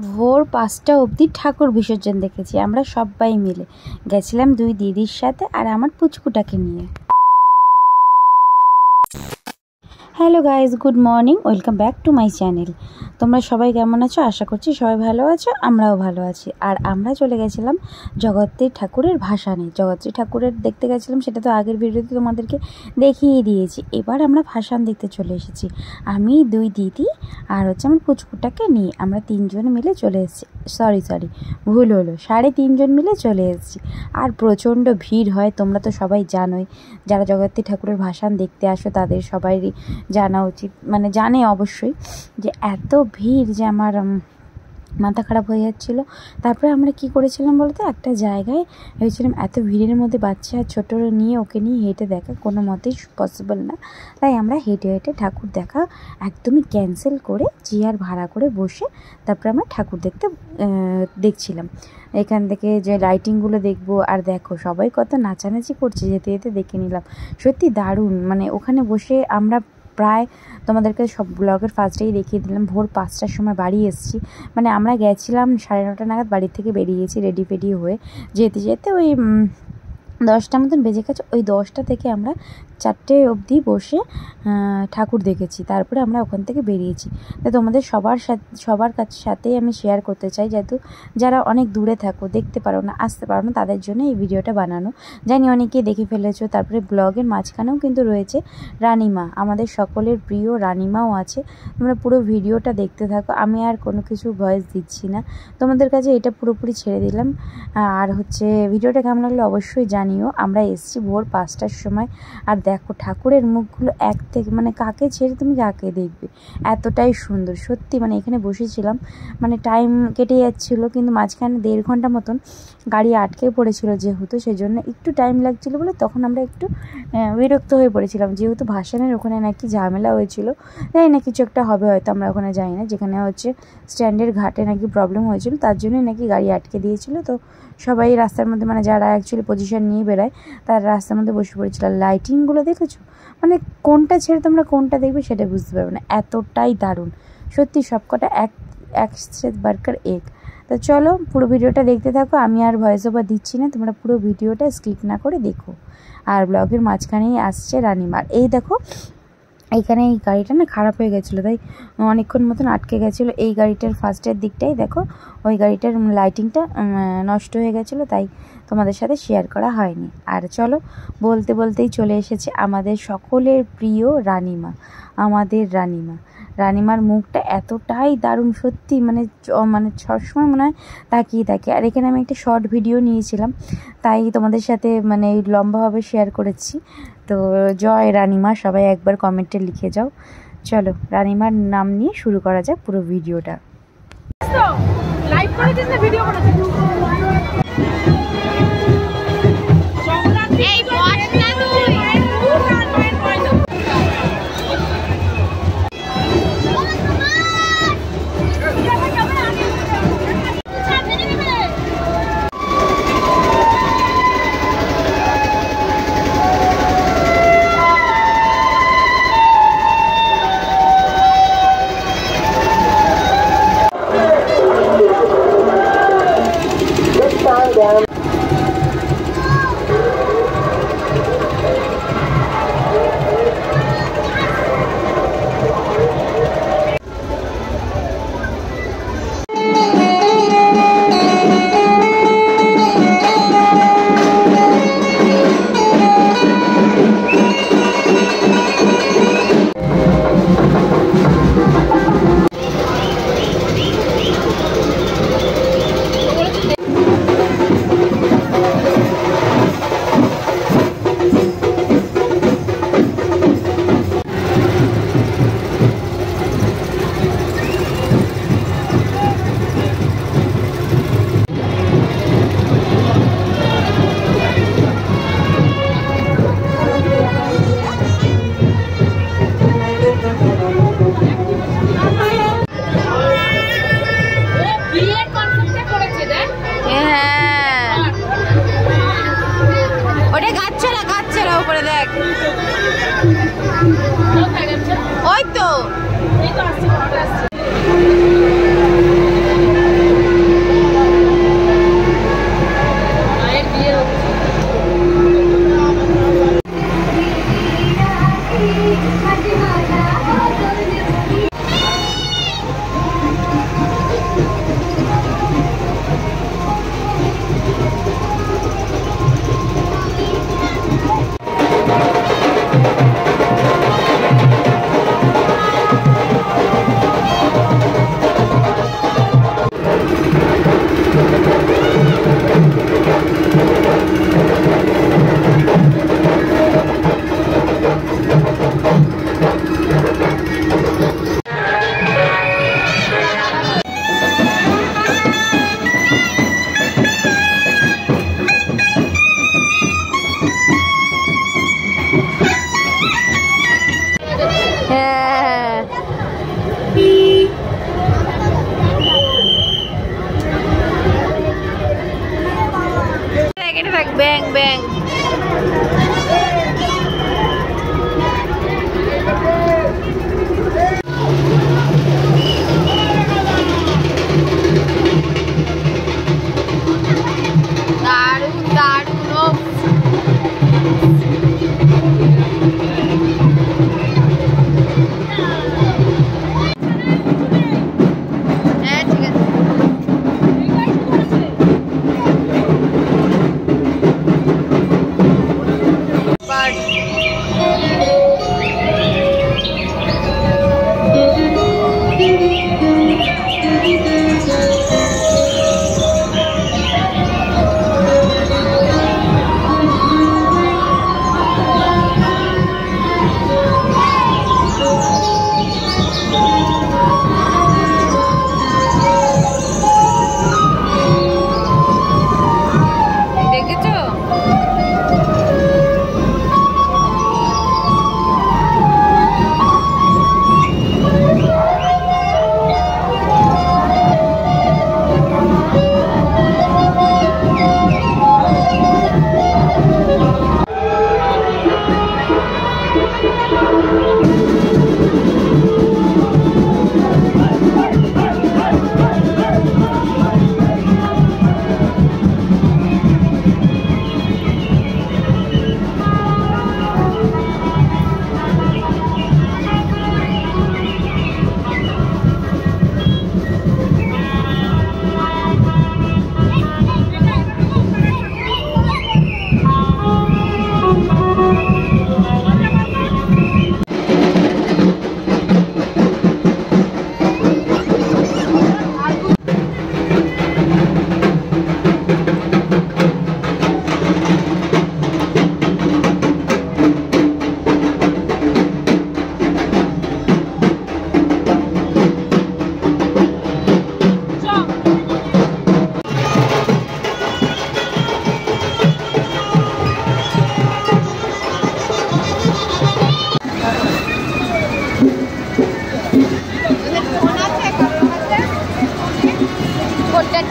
ভোর ৫টা অবধি ঠাকুর বিসর্জন দেখেছি আমরা সবাই মিলে। গেছিলাম 2 দিদির সাথে আর আমার পুচকুটাকে নিয়ে। Hello guys, good morning, welcome back to my channel. তোমরা সবাই কেমন আছো? আশা করছি সবাই ভালো আছো, আমরাও ভালো আছি। আর আমরা চলে গেছিলাম জগদ্ধাত্রী ঠাকুরের ভাসানে। জগদ্ধাত্রী ঠাকুরের দেখতে গেছিলাম, সেটা তো আগের ভিডিওতে তোমাদেরকে দেখিয়ে দিয়েছি। এবার আমরা ভাসান দেখতে চলে এসেছি। আমি 2 দিদি আর আমার পুচকুটাকে নিয়ে আমরা 3 জন মিলে চলে এসেছি। সরি ভুল হলো, 3.5 জন মিলে চলে এসেছি। আর প্রচণ্ড ভিড় হয়, তোমরা তো সবাই জানোই। যারা জগদ্ধাত্রী ঠাকুরের ভাসান দেখতে আসো তাদের সবাইরই জানা উচিত, মানে জানে অবশ্যই, যে এত ভিড় যে আমার মাথা খারাপ হয়ে যাচ্ছিলো। তারপরে আমরা কি করেছিলাম বলতে, একটা জায়গায় ভেবেছিলাম এত ভিড়ের মধ্যে বাচ্চা ছোটো নিয়ে ওকে নিয়ে হেঁটে দেখা কোনো মতেই পসিবল না। তাই আমরা হেঁটে হেঁটে ঠাকুর দেখা একদমই ক্যান্সেল করে চেয়ার ভাড়া করে বসে তারপরে আমরা ঠাকুর দেখছিলাম। এখান থেকে যে লাইটিংগুলো দেখবো, আর দেখো সবাই কত নাচানাচি করছে, যেতে যেতে দেখে নিলাম। সত্যি দারুণ, মানে ওখানে বসে আমরা প্রায় তোমাদেরকে সব ব্লগের ফার্স্টেই দেখিয়ে দিলাম। ভোর 5টার সময় বাড়ি এসেছি, মানে আমরা গেছিলাম 9:30 নাগাদ বাড়ি থেকে বেরিয়েছি রেডি ফেডি হয়ে। যেতে যেতে ওই 10টা মতন বেজে গেছে। ওই 10টা থেকে আমরা 4টে অবধি বসে ঠাকুর দেখেছি। তারপরে আমরা ওখান থেকে বেরিয়েছি। তাই তোমাদের সবার সাথেই আমি শেয়ার করতে চাই, যেহেতু যারা অনেক দূরে থাকো, দেখতে পারো না, আসতে পারো না, তাদের জন্য এই ভিডিওটা বানানো। জানি অনেকেই দেখে ফেলেছো। তারপরে ব্লগের মাঝখানেও কিন্তু রয়েছে রানিমা, আমাদের সকলের প্রিয় রানিমাও আছে। তোমরা পুরো ভিডিওটা দেখতে থাকো, আমি আর কোনো কিছু ভয়েস দিচ্ছি না, তোমাদের কাছে এটা পুরোপুরি ছেড়ে দিলাম। আর ভিডিওটা কেমন লাগলো অবশ্যই জানিও। আমরা এসেছি ভোর 5টার সময়। আর দেখো ঠাকুরের মুখগুলো এক থেকে, মানে কাকে ছেড়ে তুমি কাকে দেখবে, এতটাই সুন্দর সত্যি। মানে এখানে বসেছিলাম, মানে টাইম কেটে যাচ্ছিলো, কিন্তু মাঝখানে 1.5 ঘন্টা মতন গাড়ি আটকে পড়েছিল, যেহেতু সেজন্য একটু টাইম লাগছিলো বলে তখন আমরা একটু বিরক্ত হয়ে পড়েছিলাম। যেহেতু ভাসানের ওখানে নাকি ঝামেলা হয়েছিল, জানি না কিছু একটা হবে হয়তো, আমরা ওখানে যাই না, যেখানে স্ট্যান্ডের ঘাটে নাকি প্রবলেম হয়েছিল, তার জন্যই নাকি গাড়ি আটকে দিয়েছিল। তো সবাই রাস্তার মধ্যে, মানে যারা অ্যাকচুয়ালি পজিশন নিয়ে বেড়ায় তারা রাস্তার মধ্যে বসে পড়েছিল। লাইটিংগুলো দেখেছো, মানে কোনটা ছেড়ে তোমরা কোনটা দেখবে সেটা বুঝতে পারবে না, এতটাই দারুণ সত্যি। সবকটা এক সে বার্কার এক। তো চলো পুরো ভিডিওটা দেখতে থাকো, আমি আর ভয়েস ওভার দিচ্ছি না, তোমরা পুরো ভিডিওটা স্কিপ না করে দেখো। আর ব্লগের মাঝখানেই আসছে রানিমার। এই দেখো, এইখানে এই গাড়িটা না খারাপ হয়ে গেছিলো, তাই অনেকক্ষণ মতন আটকে গেছিলো। এই গাড়িটার ফার্স্টের দিকটাই দেখো, ওই গাড়িটার লাইটিংটা নষ্ট হয়ে গেছিলো, তাই তোমাদের সাথে শেয়ার করা হয়নি। আর চলো বলতে বলতেই চলে এসেছে আমাদের সকলের প্রিয় রানিমা, আমাদের রানিমার মুখটা এতটাই দারুণ সত্যি, মানে সবসময় মনে হয় তাকিয়ে থাকে। আর এখানে আমি একটা শর্ট ভিডিও নিয়েছিলাম, তাই তোমাদের সাথে মানে লম্বাভাবে শেয়ার করেছি। তো জয় রানিমা, সবাই একবার কমেন্টে লিখে যাও। চলো রানিমার নাম নিয়ে শুরু করা যাক পুরো ভিডিওটা। ওই তো ব্যাং ব্যাং দারুণ দারুণ। হ্যাঁ ঠিক আছে।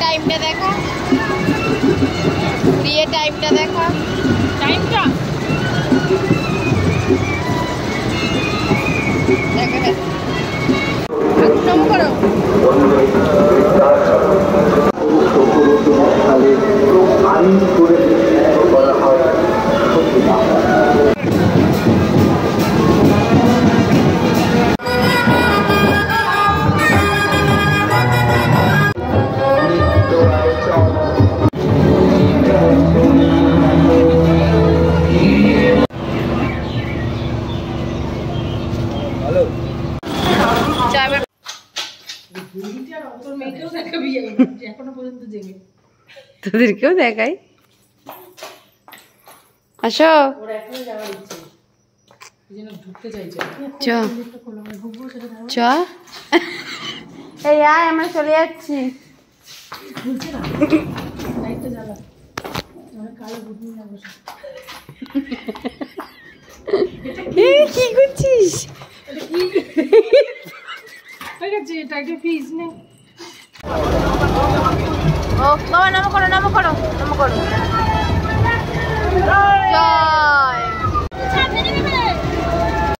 টাইমটা দেখা, বিয়ে টাইমটা দেখা, টাইমটা দেখা গেছে। নম করো। তোদেরকেও দেখাই, আসো চ এই আয়, আমরা চলে যাচ্ছি। কি করছিস? ও বাবা নম করো, নম করো, নম করো। জয়